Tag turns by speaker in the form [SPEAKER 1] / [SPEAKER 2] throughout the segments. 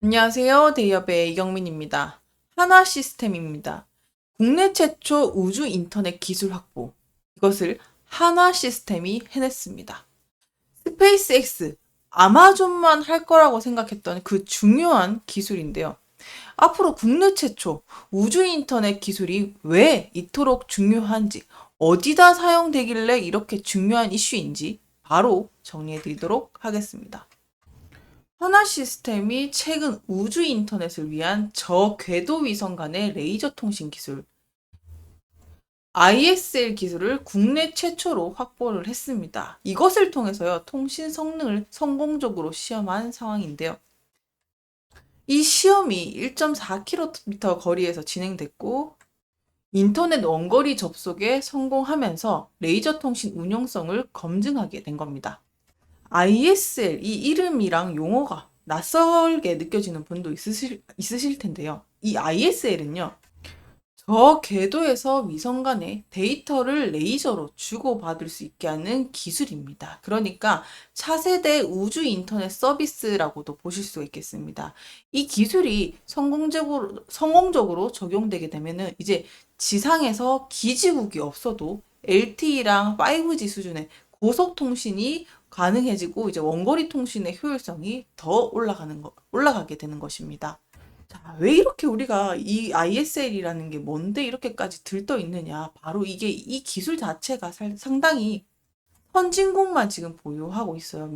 [SPEAKER 1] 안녕하세요. 대기업의 이경민입니다. 하나시스템입니다. 국내 최초 우주 인터넷 기술 확보. 이것을 하나시스템이 해냈습니다. 스페이스X, 아마존만 할 거라고 생각했던 그 중요한 기술인데요. 앞으로 국내 최초 우주 인터넷 기술이 왜 이토록 중요한지, 어디다 사용되길래 이렇게 중요한 이슈인지 바로 정리해 드리도록 하겠습니다. 하나 시스템이 최근 우주 인터넷을 위한 저궤도 위성 간의 레이저 통신 기술 ISL 기술을 국내 최초로 확보를 했습니다. 이것을 통해서요, 통신 성능을 성공적으로 시험한 상황인데요. 이 시험이 1.4km 거리에서 진행됐고, 인터넷 원거리 접속에 성공하면서 레이저 통신 운용성을 검증하게 된 겁니다. ISL 이 이름이랑 용어가 낯설게 느껴지는 분도 있으실 텐데요. 이 ISL은요, 저 궤도에서 위성 간의 데이터를 레이저로 주고받을 수 있게 하는 기술입니다. 그러니까 차세대 우주 인터넷 서비스라고도 보실 수가 있겠습니다. 이 기술이 성공적으로 적용되게 되면은 이제 지상에서 기지국이 없어도 LTE랑 5G 수준의 고속 통신이 가능해지고 이제 원거리 통신의 효율성이 더 올라가게 되는 것입니다. 자, 왜 이렇게 우리가 이 ISL이라는 게 뭔데 이렇게까지 들떠 있느냐? 바로 이게 이 기술 자체가 상당히 선진국만 지금 보유하고 있어요.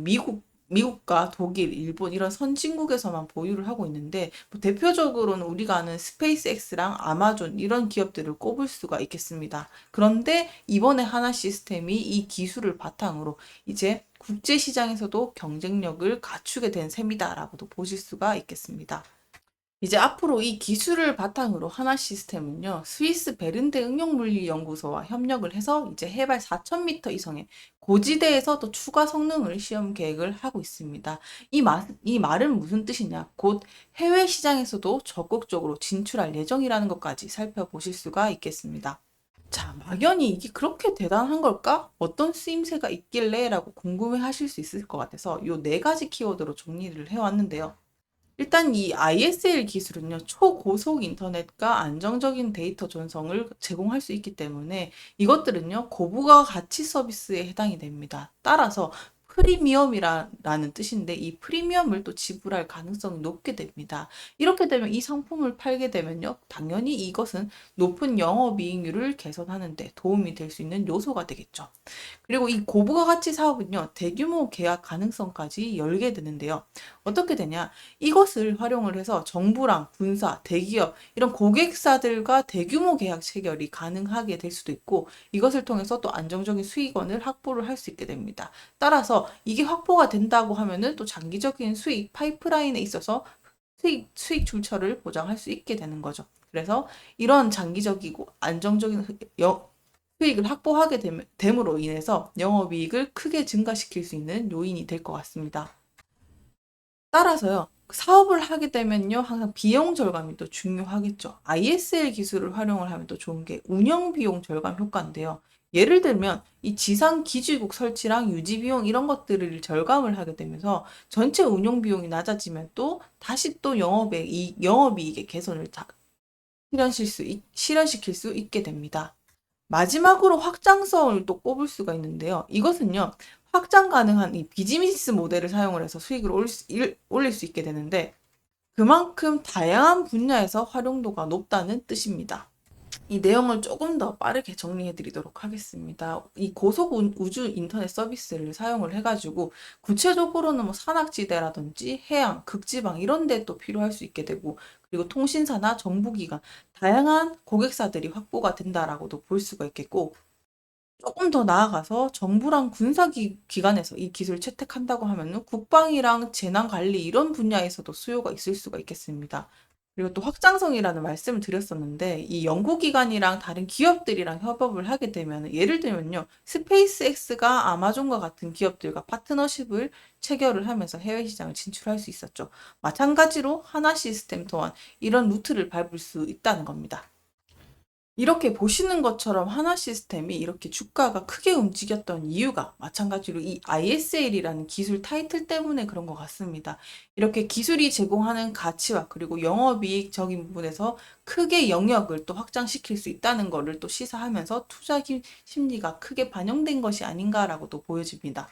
[SPEAKER 1] 미국과 독일, 일본 이런 선진국에서만 보유를 하고 있는데 뭐 대표적으로는 우리가 아는 스페이스X랑 아마존 이런 기업들을 꼽을 수가 있겠습니다. 그런데 이번에 하나 시스템이 이 기술을 바탕으로 이제 국제 시장에서도 경쟁력을 갖추게 된 셈이다라고도 보실 수가 있겠습니다. 이제 앞으로 이 기술을 바탕으로 하나 시스템은요, 스위스 베른데 응용물리연구소와 협력을 해서 이제 해발 4,000m 이상의 고지대에서 또 추가 성능을 시험 계획을 하고 있습니다. 이 말은 무슨 뜻이냐? 곧 해외 시장에서도 적극적으로 진출할 예정이라는 것까지 살펴보실 수가 있겠습니다. 자, 막연히 이게 그렇게 대단한 걸까? 어떤 쓰임새가 있길래? 라고 궁금해 하실 수 있을 것 같아서 요 네 가지 키워드로 정리를 해왔는데요. 일단 이 ISL 기술은요, 초고속 인터넷과 안정적인 데이터 전송을 제공할 수 있기 때문에 이것들은요, 고부가 가치 서비스에 해당이 됩니다. 따라서 프리미엄이라는 뜻인데 이 프리미엄을 또 지불할 가능성이 높게 됩니다. 이렇게 되면 이 상품을 팔게 되면요, 당연히 이것은 높은 영업이익률을 개선하는 데 도움이 될 수 있는 요소가 되겠죠. 그리고 이 고부가 가치 사업은요, 대규모 계약 가능성까지 열게 되는데요. 어떻게 되냐? 이것을 활용을 해서 정부랑 군사, 대기업 이런 고객사들과 대규모 계약 체결이 가능하게 될 수도 있고 이것을 통해서 또 안정적인 수익원을 확보를 할 수 있게 됩니다. 따라서 이게 확보가 된다고 하면은 또 장기적인 수익 파이프라인에 있어서 수익 출처를 보장할 수 있게 되는 거죠. 그래서 이런 장기적이고 안정적인 수익을 확보하게 됨으로 인해서 영업이익을 크게 증가시킬 수 있는 요인이 될 것 같습니다. 따라서요, 사업을 하게 되면요, 항상 비용 절감이 또 중요하겠죠. ISL 기술을 활용을 하면 또 좋은 게 운영 비용 절감 효과인데요. 예를 들면, 이 지상 기지국 설치랑 유지 비용 이런 것들을 절감을 하게 되면서 전체 운영 비용이 낮아지면 또 다시 또 영업이익의 개선을 실현시킬 수 있게 됩니다. 마지막으로 확장성을 또 꼽을 수가 있는데요. 이것은요, 확장 가능한 이 비즈니스 모델을 사용을 해서 수익을 올릴 수 있게 되는데, 그만큼 다양한 분야에서 활용도가 높다는 뜻입니다. 이 내용을 조금 더 빠르게 정리해 드리도록 하겠습니다. 이 고속 우주 인터넷 서비스를 사용을 해가지고 구체적으로는 뭐 산악지대라든지 해양, 극지방 이런 데 또 필요할 수 있게 되고 그리고 통신사나 정부기관, 다양한 고객사들이 확보가 된다라고도 볼 수가 있겠고 조금 더 나아가서 정부랑 군사기관에서 이 기술을 채택한다고 하면은 국방이랑 재난관리 이런 분야에서도 수요가 있을 수가 있겠습니다. 그리고 또 확장성이라는 말씀을 드렸었는데 이 연구기관이랑 다른 기업들이랑 협업을 하게 되면 예를 들면요. 스페이스X가 아마존과 같은 기업들과 파트너십을 체결을 하면서 해외 시장을 진출할 수 있었죠. 마찬가지로 하나 시스템 또한 이런 루트를 밟을 수 있다는 겁니다. 이렇게 보시는 것처럼 하나시스템이 이렇게 주가가 크게 움직였던 이유가 마찬가지로 이 ISL이라는 기술 타이틀 때문에 그런 것 같습니다. 이렇게 기술이 제공하는 가치와 그리고 영업이익적인 부분에서 크게 영역을 또 확장시킬 수 있다는 것을 또 시사하면서 투자 심리가 크게 반영된 것이 아닌가라고도 보여집니다.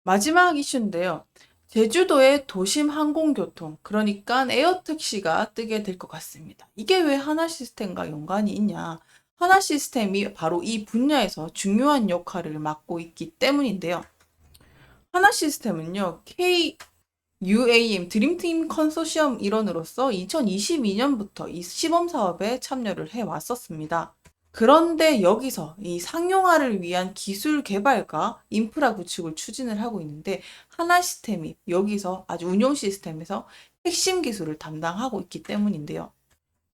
[SPEAKER 1] 마지막 이슈인데요. 제주도의 도심 항공교통, 그러니까 에어택시가 뜨게 될 것 같습니다. 이게 왜 하나시스템과 연관이 있냐? 하나시스템이 바로 이 분야에서 중요한 역할을 맡고 있기 때문인데요. 하나시스템은요, KUAM 드림팀 컨소시엄 일원으로서 2022년부터 이 시범 사업에 참여를 해 왔었습니다. 그런데 여기서 이 상용화를 위한 기술 개발과 인프라 구축을 추진을 하고 있는데 하나시스템이 여기서 아주 운용 시스템에서 핵심 기술을 담당하고 있기 때문인데요.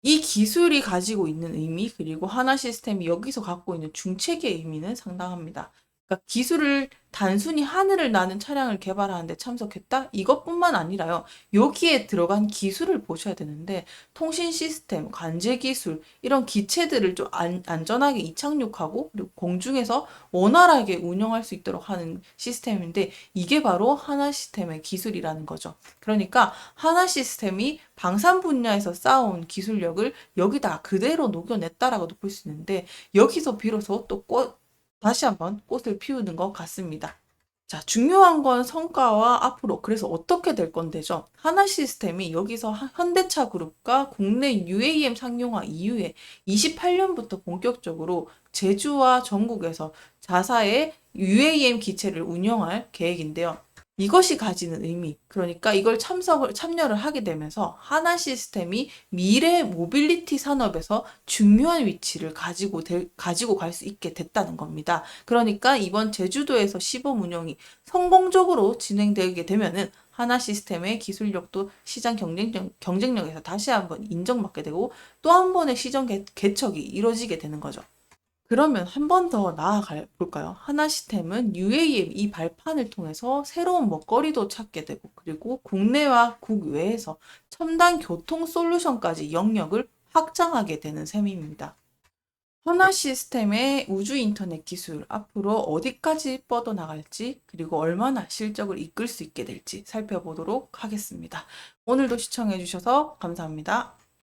[SPEAKER 1] 이 기술이 가지고 있는 의미 그리고 하나시스템이 여기서 갖고 있는 중책의 의미는 상당합니다. 그러니까 기술을 단순히 하늘을 나는 차량을 개발하는데 참석했다? 이것뿐만 아니라요. 여기에 들어간 기술을 보셔야 되는데 통신 시스템, 관제 기술 이런 기체들을 좀 안전하게 이착륙하고 그리고 공중에서 원활하게 운영할 수 있도록 하는 시스템인데 이게 바로 하나시스템의 기술이라는 거죠. 그러니까 하나시스템이 방산 분야에서 쌓아온 기술력을 여기다 그대로 녹여냈다라고도 볼 수 있는데 여기서 비로소 또 다시 한번 꽃을 피우는 것 같습니다. 자, 중요한 건 성과와 앞으로 그래서 어떻게 될 건데죠. 하나시스템이 여기서 현대차 그룹과 국내 UAM 상용화 이후에 28년부터 본격적으로 제주와 전국에서 자사의 UAM 기체를 운영할 계획인데요. 이것이 가지는 의미, 그러니까 이걸 참여를 하게 되면서 하나 시스템이 미래 모빌리티 산업에서 중요한 위치를 가지고 갈 수 있게 됐다는 겁니다. 그러니까 이번 제주도에서 시범 운영이 성공적으로 진행되게 되면은 하나 시스템의 기술력도 시장 경쟁력에서 다시 한번 인정받게 되고 또 한 번의 시장 개척이 이루어지게 되는 거죠. 그러면 한 번 더 나아가 볼까요? 하나시스템은 UAM 이 발판을 통해서 새로운 먹거리도 찾게 되고 그리고 국내와 국외에서 첨단 교통 솔루션까지 영역을 확장하게 되는 셈입니다. 하나시스템의 우주 인터넷 기술 앞으로 어디까지 뻗어나갈지 그리고 얼마나 실적을 이끌 수 있게 될지 살펴보도록 하겠습니다. 오늘도 시청해 주셔서 감사합니다.